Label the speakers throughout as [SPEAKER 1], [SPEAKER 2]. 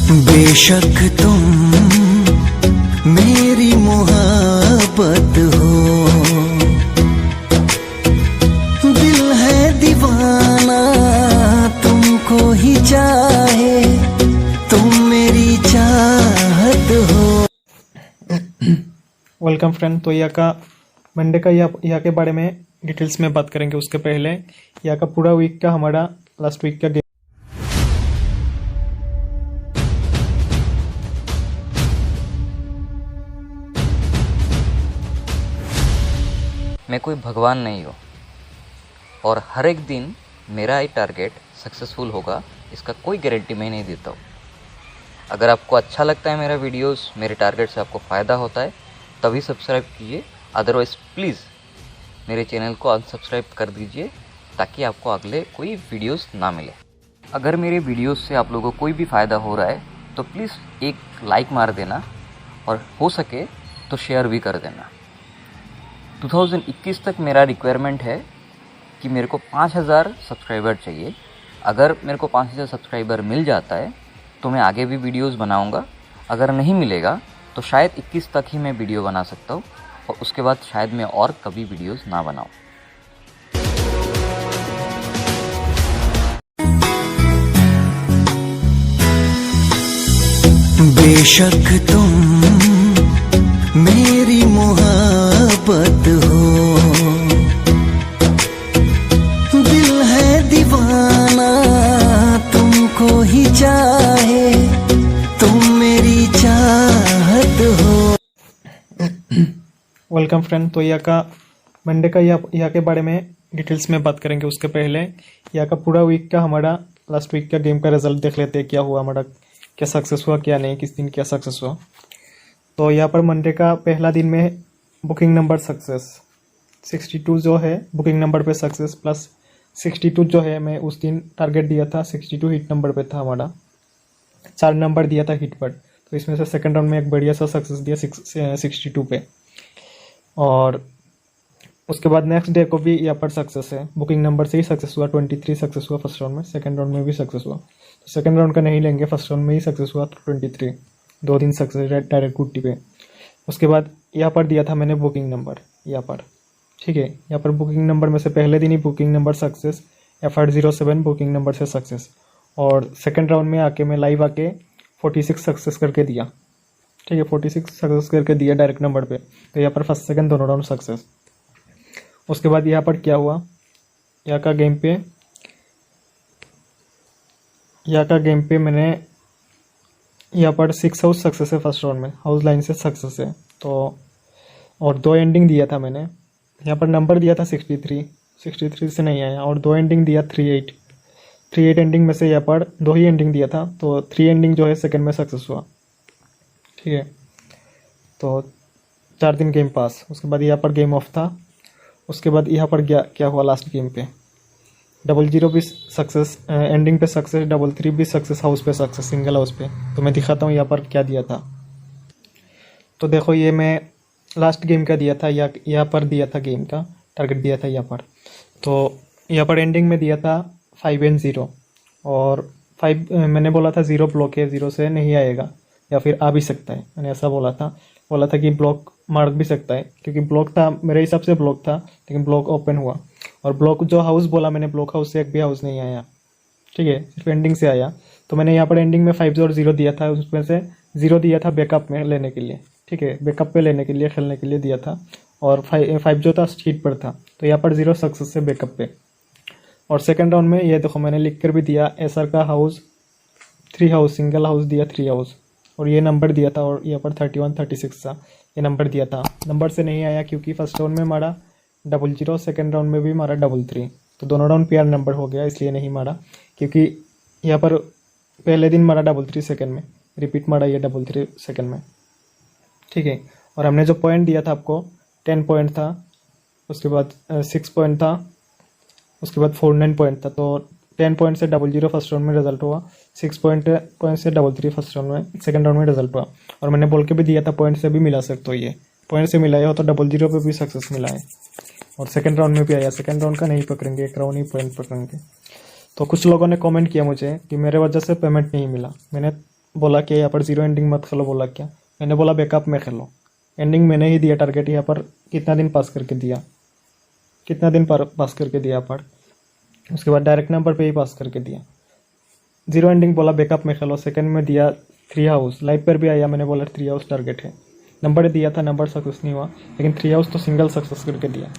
[SPEAKER 1] बेशक तुम मेरी मोहब्बत हो, दिल है दीवाना तुमको ही चाहे, तुम मेरी चाहत हो।
[SPEAKER 2] Welcome friend. तो यहाँ का मंडे का यहाँ के बारे में डिटेल्स में बात करेंगे। उसके पहले यहाँ का पूरा वीक का हमारा लास्ट वीक का
[SPEAKER 3] मैं कोई भगवान नहीं हूँ और हर एक दिन मेरा ही टारगेट सक्सेसफुल होगा इसका कोई गारंटी मैं नहीं देता हूँ। अगर आपको अच्छा लगता है मेरा वीडियोस, मेरे टारगेट से आपको फ़ायदा होता है तभी सब्सक्राइब कीजिए, अदरवाइज़ प्लीज़ मेरे चैनल को अनसब्सक्राइब कर दीजिए ताकि आपको अगले कोई वीडियोस ना मिले। अगर मेरे वीडियोस से आप लोगों को कोई भी फ़ायदा हो रहा है तो प्लीज़ एक लाइक मार देना और हो सके तो शेयर भी कर देना। 2021 तक मेरा रिक्वायरमेंट है कि मेरे को 5000 सब्सक्राइबर चाहिए। अगर मेरे को 5000 सब्सक्राइबर मिल जाता है तो मैं आगे भी वीडियोस बनाऊंगा। अगर नहीं मिलेगा तो शायद 21 तक ही मैं वीडियो बना सकता हूँ और उसके बाद शायद मैं और कभी वीडियोस ना बनाऊँ।
[SPEAKER 1] बेशक तुम मेरी मोहब्बत हो, दिल है दीवाना तुमको ही चाहे, तुम मेरी चाहत हो।
[SPEAKER 2] Welcome friend. तो यहाँ का मंडे का यहाँ के बारे में डिटेल्स में बात करेंगे। उसके पहले यहाँ का पूरा वीक का हमारा लास्ट वीक का गेम का रिजल्ट देख लेते हैं। क्या हुआ हमारा, क्या सक्सेस हुआ क्या नहीं, किस दिन क्या सक्सेस हुआ। तो यहाँ पर मंडे का पहला दिन में बुकिंग नंबर सक्सेस 62 जो है बुकिंग नंबर पे सक्सेस प्लस 62 जो है मैं उस दिन टारगेट दिया था 62 हिट नंबर पे था हमारा, 4 नंबर दिया था हिट पर। तो इसमें से सेकंड राउंड में एक बढ़िया सा सक्सेस दिया 62 पे। और उसके बाद नेक्स्ट डे को भी यहाँ पर सक्सेस है, बुकिंग नंबर से ही सक्सेस हुआ 23 सक्सेस हुआ फर्स्ट राउंड में, सेकंड राउंड में भी सक्सेस हुआ। तो सेकंड राउंड का नहीं लेंगे, फर्स्ट राउंड में ही सक्सेस हुआ 23, 2 दिन सक्सेस डायरेक्ट गुट्टी पे। उसके बाद यहाँ पर दिया था मैंने बुकिंग नंबर यहाँ पर, ठीक है। यहाँ पर बुकिंग नंबर में से पहले दिन ही booking number success, F807 booking number से सक्सेस। और सेकंड राउंड में आके मैं लाइव आके 46 सक्सेस करके दिया, ठीक है, 46 सक्सेस करके दिया डायरेक्ट नंबर पे। तो यहाँ पर फर्स्ट सेकंड दोनों राउंड सक्सेस। उसके बाद यहाँ पर क्या हुआ, यहाँ का गेम पे मैंने यहाँ पर 6 हाउस सक्सेस है फर्स्ट राउंड में, हाउस लाइन से सक्सेस है। तो और 2 एंडिंग दिया था मैंने, यहाँ पर नंबर दिया था 63 से नहीं आया, और 2 एंडिंग दिया 38 एंडिंग में से यहाँ पर 2 ही एंडिंग दिया था। तो 3 एंडिंग जो है सेकंड में सक्सेस हुआ, ठीक है। तो 4 दिन गेम पास। उसके बाद यहाँ पर गेम ऑफ था। उसके बाद यहाँ पर क्या हुआ लास्ट गेम पे 00 भी सक्सेस, एंडिंग पे सक्सेस, 33 भी सक्सेस, हाउस पे सक्सेस, सिंगल हाउस पे। तो मैं दिखाता हूँ यहाँ पर क्या दिया था। तो देखो ये मैं लास्ट गेम का दिया था, यहाँ पर दिया था गेम का टारगेट दिया था यहाँ पर। तो यहाँ पर एंडिंग में दिया था 5 and 0, और 5 मैंने बोला था 0 ब्लॉक है, 0 से नहीं आएगा या फिर आ भी सकता है, मैंने ऐसा बोला था कि ब्लॉक मार भी सकता है, क्योंकि ब्लॉक था मेरे हिसाब से ब्लॉक था, लेकिन ब्लॉक ओपन हुआ। और ब्लॉक जो हाउस बोला मैंने, ब्लॉक हाउस से एक भी हाउस नहीं आया, ठीक है, सिर्फ एंडिंग से आया। तो मैंने यहाँ पर एंडिंग में 5 और 0 दिया था, उसमें से 0 दिया था बैकअप में लेने के लिए, ठीक है, बैकअप पे लेने के लिए, खेलने के लिए दिया था। और 5 जो था शीट पर था, तो यहाँ पर 0 सक्सेस से बैकअप पे। और सेकंड राउंड में ये देखो मैंने लिख कर भी दिया, एसआर का हाउस 3 हाउस, सिंगल हाउस दिया 3 हाउस, और ये नंबर दिया था। और यहाँ पर 31 36 था, ये नंबर दिया था। नंबर से नहीं आया क्योंकि फर्स्ट राउंड में मारा 00, सेकंड राउंड में भी मारा 33, तो दोनों राउंड पेयर नंबर हो गया, इसलिए नहीं मारा। क्योंकि यहाँ पर पहले दिन मारा 33 सेकंड में, रिपीट मारा ये 33 सेकंड में, ठीक है। और हमने जो पॉइंट दिया था आपको 10 पॉइंट था, उसके बाद 6 पॉइंट था, उसके बाद 49 पॉइंट था। तो 10 पॉइंट से 00 फर्स्ट राउंड में रिजल्ट हुआ, 6 पॉइंट से 33 फर्स्ट राउंड में, सेकंड राउंड में रिजल्ट हुआ। और मैंने बोल के भी दिया था पॉइंट से भी मिला सकते हो, ये पॉइंट से मिलाया हो तो 00 पे भी सक्सेस मिला है। और सेकंड राउंड में भी आया, सेकंड राउंड का नहीं पकड़ेंगे, एक राउंड ही पॉइंट पकड़ेंगे। तो कुछ लोगों ने कमेंट किया मुझे कि मेरे वजह से पेमेंट नहीं मिला। मैंने बोला कि यहाँ पर जीरो एंडिंग मत खेलो, बोला क्या, मैंने बोला बैकअप में खेलो। एंडिंग मैंने ही दिया टारगेट, यहाँ पर कितना दिन पास करके दिया, कितना दिन पर पास करके दिया पर, उसके बाद डायरेक्ट नंबर पे ही पास करके दिया। जीरो एंडिंग बोला बैकअप में खेलो, सेकंड में दिया 3 हाउस, लाइव पर भी आया, मैंने बोला 3 हाउस टारगेट है, नंबर दिया था, नंबर सक्सेस नहीं हुआ, लेकिन 3 हाउस तो सिंगल सक्सेस करके दिया।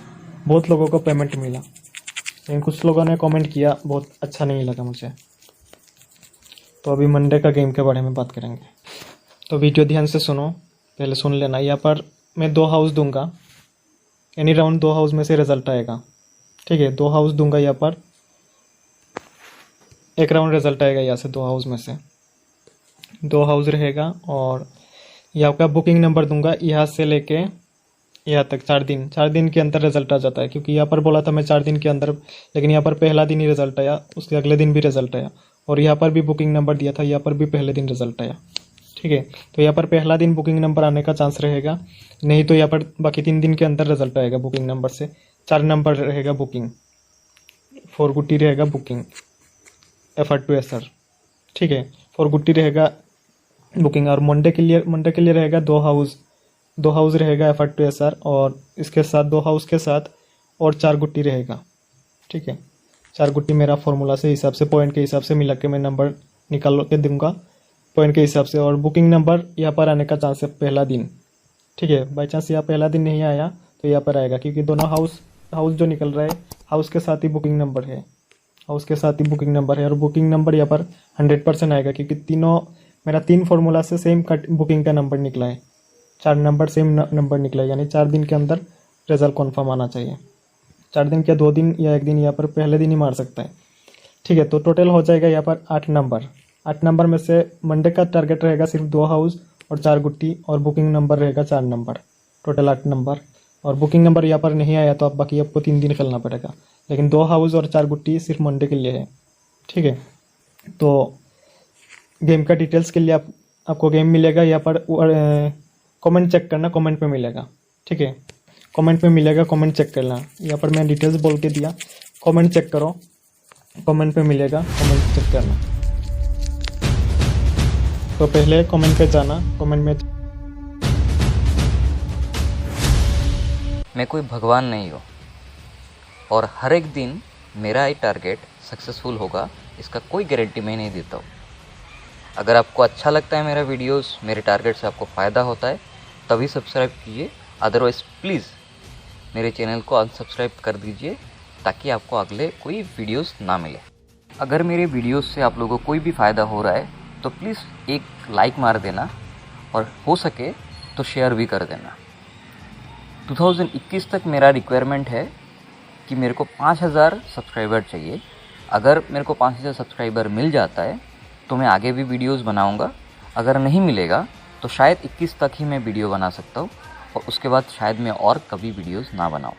[SPEAKER 2] बहुत लोगों को पेमेंट मिला, लेकिन कुछ लोगों ने कमेंट किया बहुत अच्छा नहीं लगा मुझे। तो अभी मंडे का गेम के बारे में बात करेंगे, तो वीडियो ध्यान से सुनो, पहले सुन लेना। यहाँ पर मैं 2 हाउस दूंगा, एनी राउंड 2 हाउस में से रिजल्ट आएगा, ठीक है। 2 हाउस दूंगा, यहाँ पर एक राउंड रिजल्ट आएगा, यहाँ से 2 हाउस में से 2 हाउस रहेगा। और यहाँ का बुकिंग नंबर दूंगा, यहाँ से लेके यहाँ तक 4 दिन के अंदर रिजल्ट आ जाता है, क्योंकि यहाँ पर बोला था मैं 4 दिन के अंदर, लेकिन यहाँ पर पहला दिन ही रिजल्ट आया, उसके अगले दिन भी रिजल्ट आया। और यहाँ पर भी बुकिंग नंबर दिया था, यहाँ पर भी पहले दिन रिजल्ट आया, ठीक है। तो यहाँ पर पहला दिन बुकिंग नंबर आने का चांस रहेगा, नहीं तो यहाँ पर बाकी 3 दिन के अंदर रिजल्ट आएगा बुकिंग नंबर से। 4 नंबर रहेगा बुकिंग, 4 गुट्टी रहेगा बुकिंग FR2SR, ठीक है। 4 गुट्टी रहेगा बुकिंग। और मंडे के लिए रहेगा 2 हाउस रहेगा FR2SR, और इसके साथ 2 हाउस के साथ और 4 गुट्टी रहेगा, ठीक है। 4 गुट्टी मेरा फॉर्मूला से हिसाब से, पॉइंट के हिसाब से मिला के मैं नंबर निकाल के दूंगा पॉइंट के हिसाब से। और बुकिंग नंबर यहाँ पर आने का चांस है पहला दिन, ठीक है। बाई चांस यहाँ पहला दिन नहीं आया तो यहाँ पर आएगा, क्योंकि दोनों हाउस जो निकल रहा है हाउस के साथ ही बुकिंग नंबर है, हाउस के साथ ही बुकिंग नंबर है। और बुकिंग नंबर यहाँ पर 100% आएगा, क्योंकि मेरा 3 फॉर्मूला से सेम बुकिंग का नंबर निकला है, 4 नंबर सेम नंबर निकला है, यानी 4 दिन के अंदर रिजल्ट कन्फर्म आना चाहिए। 4 दिन क्या 2 दिन या 1 दिन, यहाँ पर पहले दिन ही मार सकता है, ठीक है। तो टोटल हो जाएगा यहाँ पर 8 नंबर। 8 नंबर में से मंडे का टारगेट रहेगा सिर्फ 2 हाउस और 4 गुट्टी, और बुकिंग नंबर रहेगा 4 नंबर, टोटल 8 नंबर। और बुकिंग नंबर यहाँ पर नहीं आया तो अब बाकी आपको 3 दिन खेलना पड़ेगा, लेकिन 2 हाउस और 4 गुट्टी सिर्फ मंडे के लिए है, ठीक है। तो गेम का डिटेल्स के लिए आपको गेम मिलेगा, यहाँ पर कमेंट चेक करना, कमेंट पे मिलेगा, ठीक है। कमेंट पे मिलेगा, कमेंट चेक करना। यहाँ पर मैं डिटेल्स बोल के दिया, कमेंट चेक करो, कमेंट पे मिलेगा, कमेंट चेक करना। तो पहले कमेंट पे जाना, कमेंट में।
[SPEAKER 3] मैं कोई भगवान नहीं हूँ और हर एक दिन मेरा ही टारगेट सक्सेसफुल होगा, इसका कोई गारंटी मैं नहीं देता हूँ। अगर आपको अच्छा लगता है मेरा वीडियोस, मेरे टारगेट से आपको फ़ायदा होता है, तभी सब्सक्राइब कीजिए, अदरवाइज़ प्लीज़ मेरे चैनल को अनसब्सक्राइब कर दीजिए, ताकि आपको अगले कोई वीडियोस ना मिले। अगर मेरे वीडियोस से आप लोगों को कोई भी फ़ायदा हो रहा है तो प्लीज़ एक लाइक मार देना, और हो सके तो शेयर भी कर देना। 2021 तक मेरा रिक्वायरमेंट है कि मेरे को 5000 सब्सक्राइबर चाहिए। अगर मेरे को 5000 सब्सक्राइबर मिल जाता है तो मैं आगे भी वीडियोस बनाऊंगा, अगर नहीं मिलेगा तो शायद 21 तक ही मैं वीडियो बना सकता हूँ, और उसके बाद शायद मैं और कभी वीडियोस ना बनाऊँ।